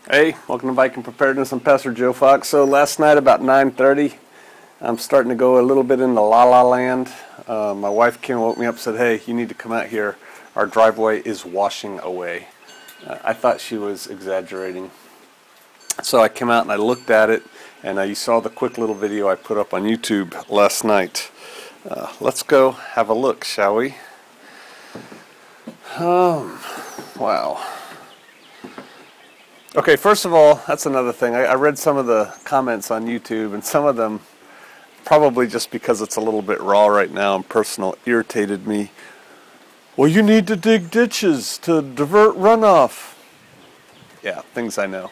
Hey, welcome to Viking Preparedness. I'm Pastor Joe Fox. So last night about 9:30, I'm starting to go a little bit into la-la land. My wife came and woke me up and said, hey, you need to come out here. Our driveway is washing away. I thought she was exaggerating. So I came out and I looked at it, and you saw the quick little video I put up on YouTube last night. Let's go have a look, shall we? Wow. Okay, first of all, that's another thing. I read some of the comments on YouTube, and some of them, probably just because it's a little bit raw right now and personal, irritated me. Well, you need to dig ditches to divert runoff. Yeah, things I know.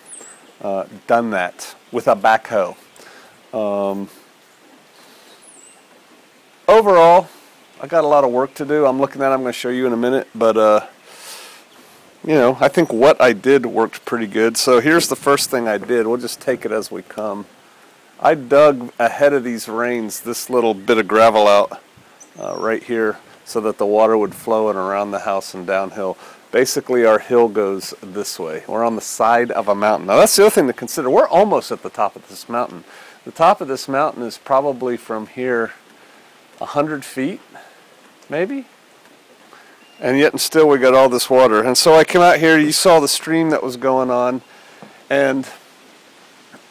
Done that with a backhoe. Overall, I got a lot of work to do. I'm looking at it, I'm going to show you in a minute, but you know, I think what I did worked pretty good. So here's the first thing I did. We'll just take it as we come. I dug ahead of these rains this little bit of gravel out right here so that the water would flow in around the house and downhill. Basically, our hill goes this way. We're on the side of a mountain. Now, that's the other thing to consider. We're almost at the top of this mountain. The top of this mountain is probably from here 100 feet, maybe? And yet and still we got all this water. And so I came out here, you saw the stream that was going on, and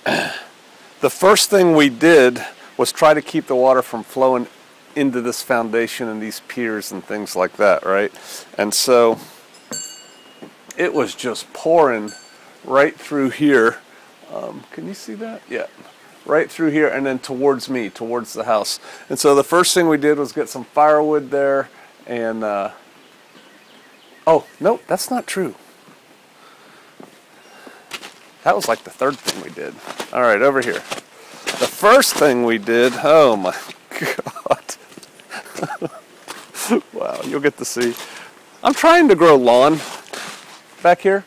the first thing we did was try to keep the water from flowing into this foundation and these piers and things like that, right? And so it was just pouring right through here. Can you see that? Yeah. Right through here and then towards me, towards the house. And so the first thing we did was get some firewood there and oh, no, that's not true. That was like the third thing we did. All right, over here. The first thing we did, oh my God. Wow, you'll get to see. I'm trying to grow lawn back here.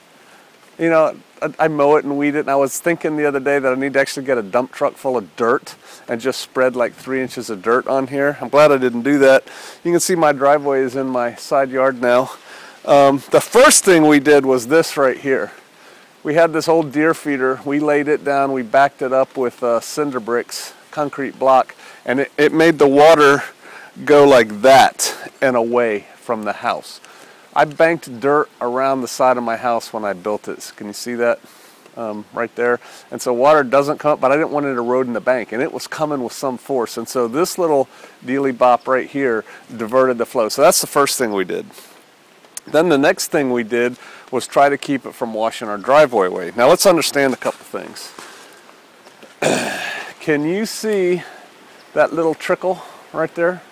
You know, I mow it and weed it, and I was thinking the other day that I need to actually get a dump truck full of dirt and just spread like 3 inches of dirt on here. I'm glad I didn't do that. You can see my driveway is in my side yard now. The first thing we did was this right here. We had this old deer feeder. We laid it down. We backed it up with cinder bricks, concrete block, and it made the water go like that and away from the house. I banked dirt around the side of my house when I built it. Can you see that right there? And so water doesn't come up, but I didn't want it eroding the bank, and it was coming with some force. And so this little dealy bop right here diverted the flow. So that's the first thing we did. Then the next thing we did was try to keep it from washing our driveway away. Now let's understand a couple things. Can you see that little trickle right there?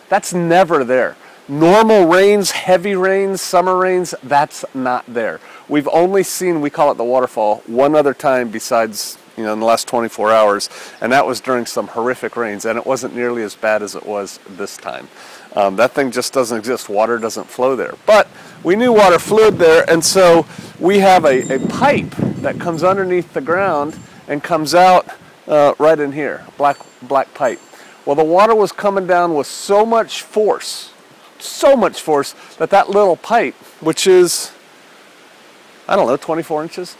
That's never there. Normal rains, heavy rains, summer rains, that's not there. We've only seen, we call it the waterfall, one other time besides, you know, in the last 24 hours, and that was during some horrific rains, and it wasn't nearly as bad as it was this time. That thing just doesn't exist. Water doesn't flow there. But we knew water flowed there, and so we have a pipe that comes underneath the ground and comes out right in here, black pipe. Well, the water was coming down with so much force that that little pipe, which is, I don't know, 24 inches,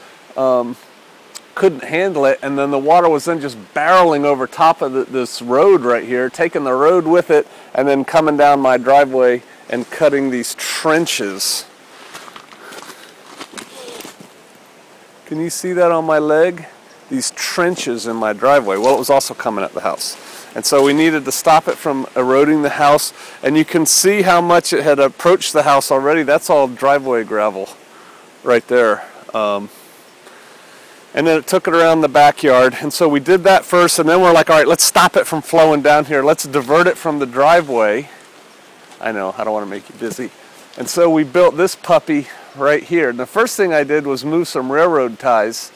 couldn't handle it, and then the water was then just barreling over top of this road right here, taking the road with it, and then coming down my driveway and cutting these trenches. Can you see that on my leg? These trenches in my driveway. Well, it was also coming at the house. And so we needed to stop it from eroding the house, and you can see how much it had approached the house already. That's all driveway gravel right there. And then it took it around the backyard. And so we did that first, and then we're like, all right, let's stop it from flowing down here. Let's divert it from the driveway. I know, I don't want to make you busy. And so we built this puppy right here. And the first thing I did was move some railroad ties,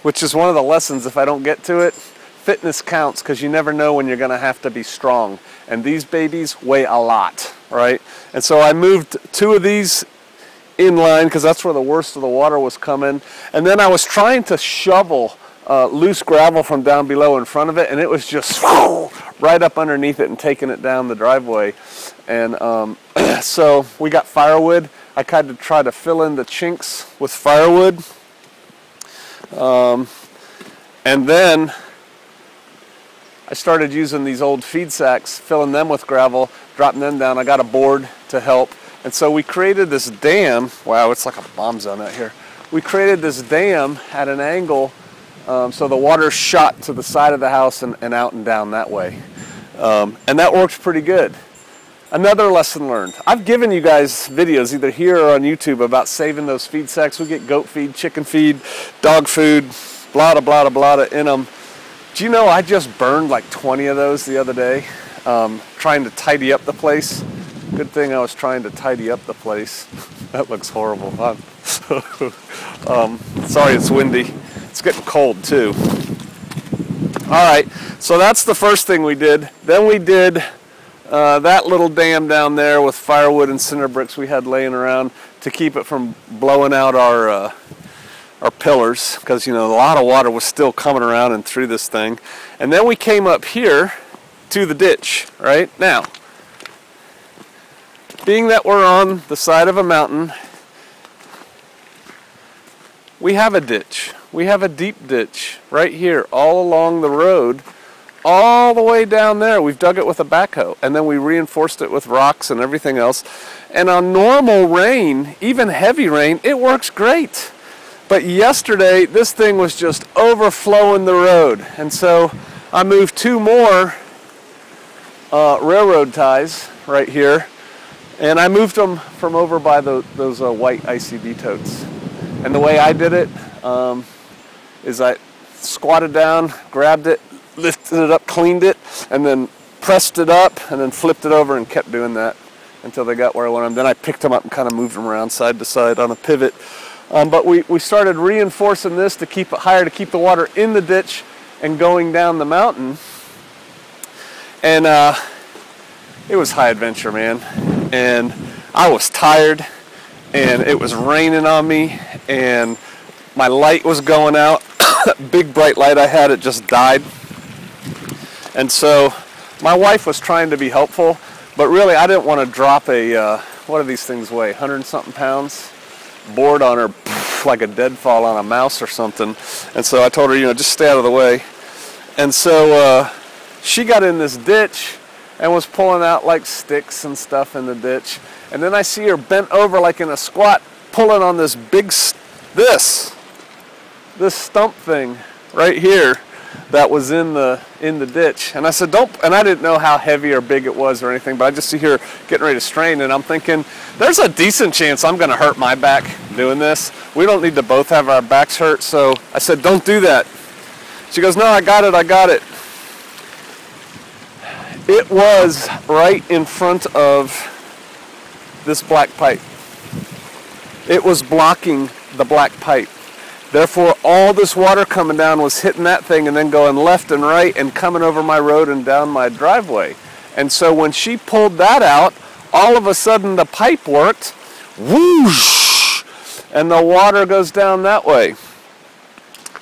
which is one of the lessons, if I don't get to it. Fitness counts, because you never know when you're going to have to be strong. And these babies weigh a lot, right? And so I moved 2 of these in line because that's where the worst of the water was coming, and then I was trying to shovel loose gravel from down below in front of it, and it was just right up underneath it and taking it down the driveway. And so we got firewood. I kind of try to fill in the chinks with firewood. And then I started using these old feed sacks, filling them with gravel, dropping them down. I got a board to help. And so we created this dam. Wow, it's like a bomb zone out here. We created this dam at an angle so the water shot to the side of the house and out and down that way. And that worked pretty good. Another lesson learned. I've given you guys videos either here or on YouTube about saving those feed sacks. We get goat feed, chicken feed, dog food, blada, blada, blada in them. Do you know I just burned like 20 of those the other day trying to tidy up the place? Good thing I was trying to tidy up the place. That looks horrible. Sorry it's windy. It's getting cold too. All right, so that's the first thing we did. Then we did that little dam down there with firewood and cinder bricks we had laying around to keep it from blowing out our pillars, because you know a lot of water was still coming around and through this thing. And then we came up here to the ditch. Right now, being that we're on the side of a mountain, we have a ditch. We have a deep ditch right here all along the road, all the way down there. We've dug it with a backhoe, and then we reinforced it with rocks and everything else. And on normal rain, even heavy rain, it works great. But yesterday, this thing was just overflowing the road. And so I moved 2 more railroad ties right here, and I moved them from over by those white ICB totes. And the way I did it is I squatted down, grabbed it, lifted it up, cleaned it, and then pressed it up, and then flipped it over and kept doing that until they got where I wanted them. Then I picked them up and kind of moved them around side to side on a pivot. But we started reinforcing this to keep it higher, to keep the water in the ditch and going down the mountain. And it was high adventure, man. And I was tired, and it was raining on me, and my light was going out. That big bright light I had, it just died. And so my wife was trying to be helpful, but really I didn't want to drop a, what do these things weigh, 100-something pounds? Board on her like a deadfall on a mouse or something. And so I told her, you know, just stay out of the way. And so she got in this ditch and was pulling out like sticks and stuff in the ditch. And then I see her bent over like in a squat, pulling on this big, this stump thing right here that was in the ditch. And I said, don't, and I didn't know how heavy or big it was or anything, but I just see her getting ready to strain, and I'm thinking, there's a decent chance I'm gonna hurt my back doing this. We don't need to both have our backs hurt, so I said, don't do that. She goes, no, I got it. It was right in front of this black pipe. It was blocking the black pipe. Therefore, all this water coming down was hitting that thing and then going left and right and coming over my road and down my driveway. And so when she pulled that out, all of a sudden the pipe worked, whoosh, and the water goes down that way.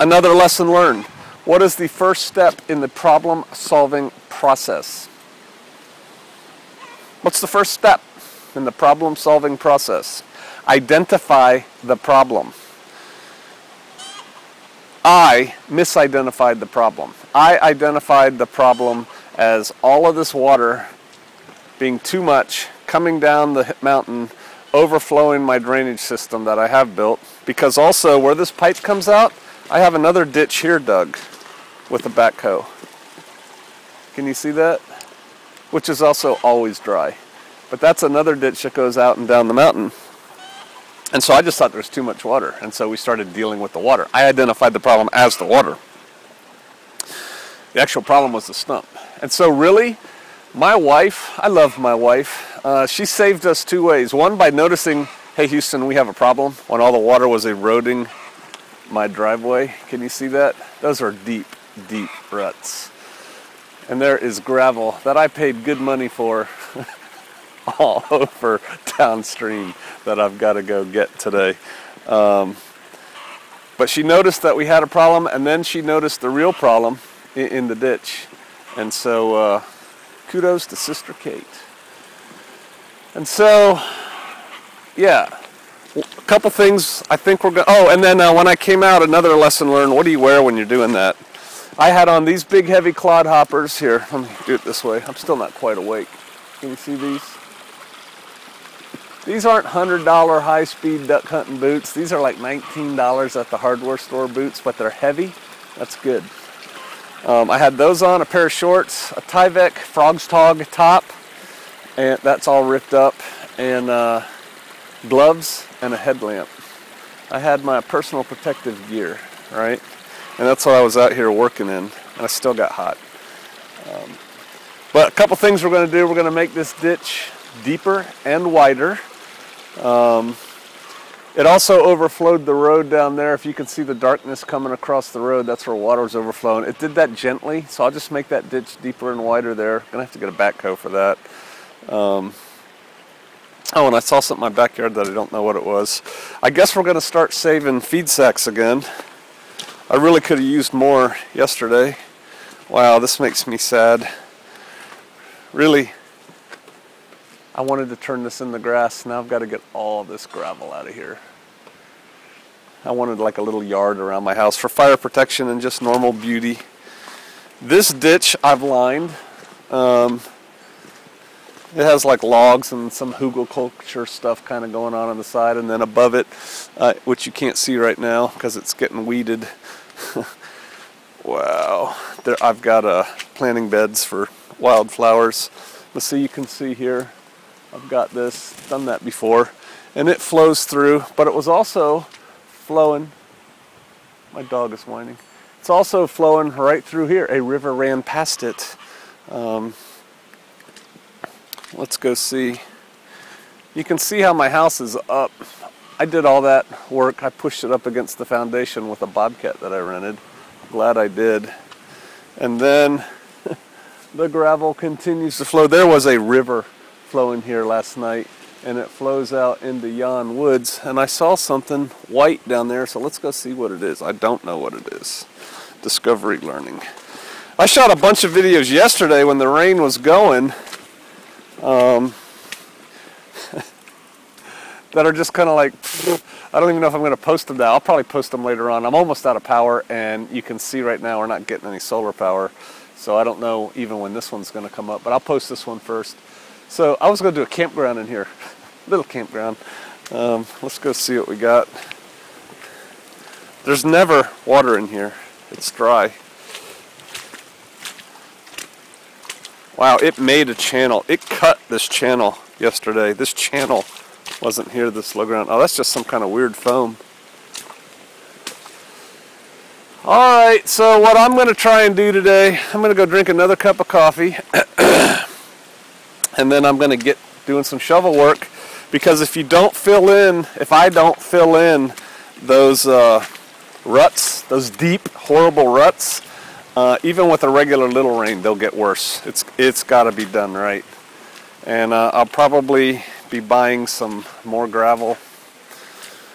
Another lesson learned. What is the first step in the problem-solving process? What's the first step in the problem-solving process? Identify the problem. I misidentified the problem. I identified the problem as all of this water being too much, coming down the mountain, overflowing my drainage system that I have built, because also where this pipe comes out, I have another ditch here dug with a backhoe. Can you see that? Which is also always dry. But that's another ditch that goes out and down the mountain. And so I just thought there was too much water, and so we started dealing with the water. I identified the problem as the water. The actual problem was the stump. And so really, my wife, I love my wife, she saved us 2 ways. One, by noticing, hey Houston, we have a problem, when all the water was eroding my driveway. Can you see that? Those are deep, deep ruts. And there is gravel that I paid good money for all over downstream that I've got to go get today. But she noticed that we had a problem, and then she noticed the real problem in the ditch. And so kudos to Sister Kate. And so, yeah, A couple things I think we're going to... Oh, and then when I came out, another lesson learned. What do you wear when you're doing that? I had on these big heavy clod hoppers. Here, let me do it this way. I'm still not quite awake. Can you see these? These aren't $100 high-speed duck hunting boots. These are like $19 at the hardware store boots, but they're heavy. That's good. I had those on, a pair of shorts, a Tyvek Frog's Tog top, and that's all ripped up, and gloves and a headlamp. I had my personal protective gear, right? And that's what I was out here working in, and I still got hot. But a couple things we're going to do. We're going to make this ditch deeper and wider. It also overflowed the road down there. If you can see the darkness coming across the road, that's where water's overflowing. It did that gently, so I'll just make that ditch deeper and wider there. Gonna have to get a backhoe for that. Oh, and I saw something in my backyard that I don't know what it was. I guess we're gonna start saving feed sacks again. I really could have used more yesterday. Wow, this makes me sad. Really, I wanted to turn this in the grass. Now I've got to get all this gravel out of here. I wanted like a little yard around my house for fire protection and just normal beauty. This ditch I've lined. It has like logs and some hugelkultur stuff kind of going on the side, and then above it, which you can't see right now because it's getting weeded. Wow, there I've got planting beds for wildflowers. Let's see, you can see here. I've got this, done that before, and it flows through, but it was also flowing. My dog is whining. It's also flowing right through here. A river ran past it. Let's go see. You can see how my house is up. I did all that work. I pushed it up against the foundation with a Bobcat that I rented. Glad I did. And then the gravel continues to flow. There was a river flowing here last night, and it flows out into Yon Woods, and I saw something white down there, so let's go see what it is. I don't know what it is. Discovery learning. I shot a bunch of videos yesterday when the rain was going that are just kind of like, I don't even know if I'm going to post them now. I'll probably post them later on. I'm almost out of power, and you can see right now we're not getting any solar power, so I don't know even when this one's going to come up, but I'll post this one first. So I was going to do a campground in here, little campground. Let's go see what we got. There's never water in here. It's dry. Wow, it made a channel. It cut this channel yesterday. This channel wasn't here, this low ground. Oh, that's just some kind of weird foam. Alright, so what I'm going to try and do today, I'm going to go drink another cup of coffee. And then I'm going to get doing some shovel work, because if I don't fill in those ruts, those deep, horrible ruts, even with a regular little rain, they'll get worse. It's got to be done right. And I'll probably be buying some more gravel,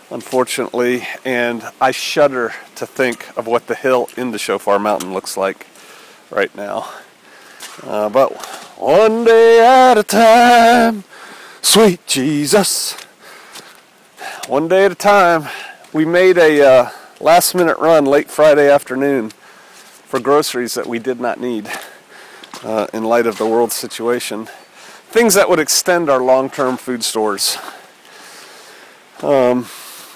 unfortunately, and I shudder to think of what the hill into Shofar Mountain looks like right now. But one day at a time, sweet Jesus. One day at a time. We made a last-minute run late Friday afternoon for groceries that we did not need in light of the world situation. Things that would extend our long-term food stores. I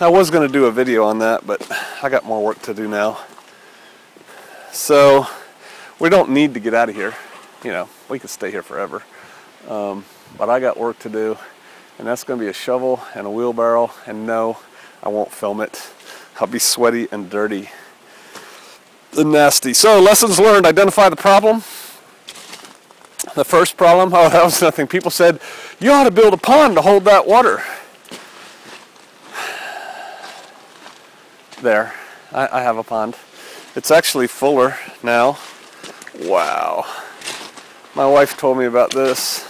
was going to do a video on that, but I got more work to do now. So we don't need to get out of here. You know, we could stay here forever. But I got work to do, and that's going to be a shovel and a wheelbarrow, and no, I won't film it. I'll be sweaty and dirty and nasty. So, lessons learned: identify the problem. The first problem, oh, that was nothing. People said, you ought to build a pond to hold that water. There, I have a pond. It's actually fuller now. Wow. My wife told me about this.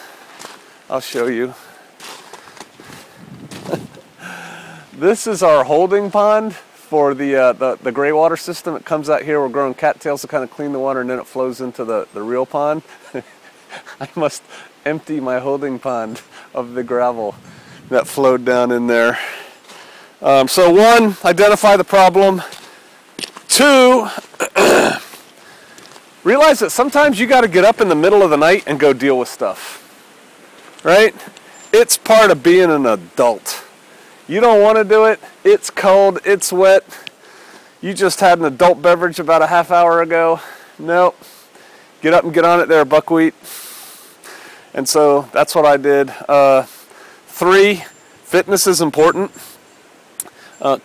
I'll show you. This is our holding pond for the gray water system. It comes out here. We're growing cattails to kind of clean the water, and then it flows into the real pond. I must empty my holding pond of the gravel that flowed down in there. So one, identify the problem. Two, realize that sometimes you got to get up in the middle of the night and go deal with stuff, right? It's part of being an adult. You don't want to do it. It's cold. It's wet. You just had an adult beverage about a half hour ago. Nope. Get up and get on it there, buckwheat. And so that's what I did. 3, fitness is important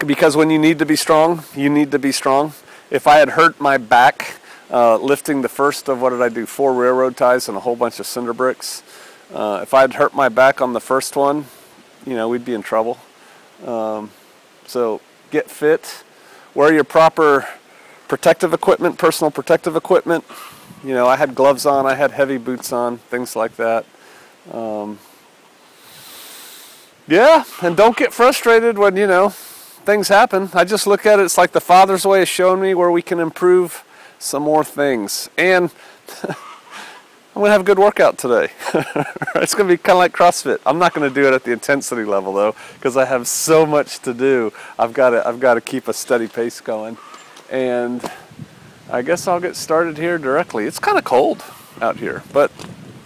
because when you need to be strong, you need to be strong. If I had hurt my back lifting the first of, what did I do, 4 railroad ties and a whole bunch of cinder bricks. If I had hurt my back on the first one, you know, we'd be in trouble. So get fit, wear your proper protective equipment, personal protective equipment. You know, I had gloves on, I had heavy boots on, things like that. Yeah, and don't get frustrated when, you know, things happen. I just look at it, it's like the Father's way of showing me where we can improve some more things. And I'm going to have a good workout today. It's going to be kind of like CrossFit. I'm not going to do it at the intensity level, though, because I have so much to do. I've got to keep a steady pace going. And I guess I'll get started here directly. It's kind of cold out here, but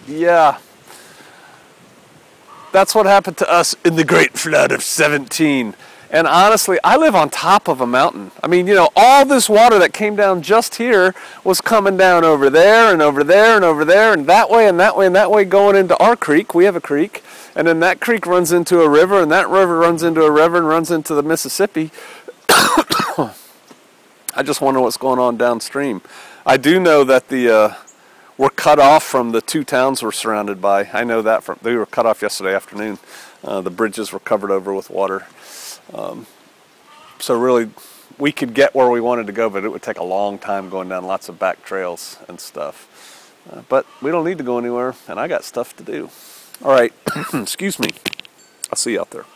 yeah. That's what happened to us in the Great Flood of 17. And honestly, I live on top of a mountain. I mean, you know, all this water that came down just here was coming down over there and over there and over there and that way and that way and that way going into our creek. We have a creek. And then that creek runs into a river and that river runs into a river and runs into the Mississippi. I just wonder what's going on downstream. I do know that we're cut off from the 2 towns we're surrounded by. I know that they were cut off yesterday afternoon. The bridges were covered over with water. So really, we could get where we wanted to go, but it would take a long time going down lots of back trails and stuff. But we don't need to go anywhere, and I got stuff to do. All right, excuse me. I'll see you out there.